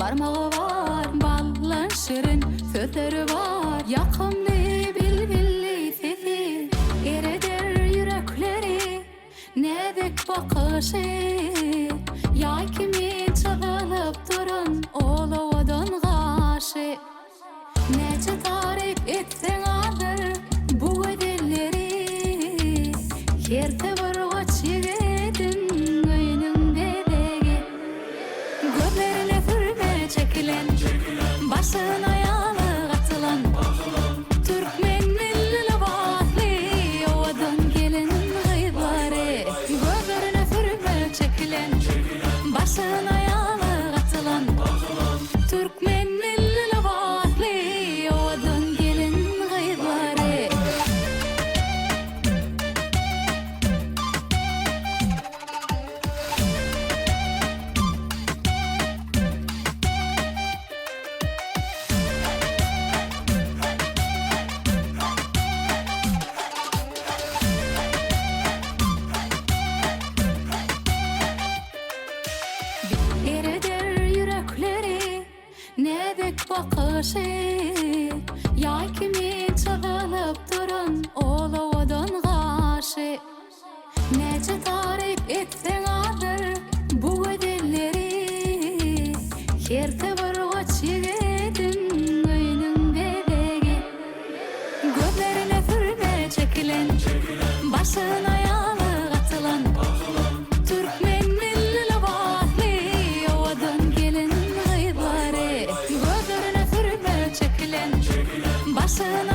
barmağı var, ballan şirin sözleri var. Yakımlı bilbilli sesi eridir yürekleri, nezik bakışı. Yay kimi çağılıp durun oğludan karşı. Nece tarif etsen alır bu dilleri, yerde bir uç yigidin göynün bebeği. Gözlerine sürme çekilen, başın ayağı atılan, Türkmen milli levazlı oğadan gelin gıybari. Gözlerine sürme çekilen, başın ayağı atılan, Türkmen milli levazlı oğadan gelin gıybari. Eridir yürekleri, nezik bakışı. Yay kimi çağılıp durun oğludan karşı. Nece tarif etsen alır bu dilleri, yerde bir uç yigidin göynün bebeği. Gözlerine sürme çekilen, başın ayağı atılan, Türkmen milli levazlı oğadan gelin gıybari. Gözlerine sürme çekilen, başın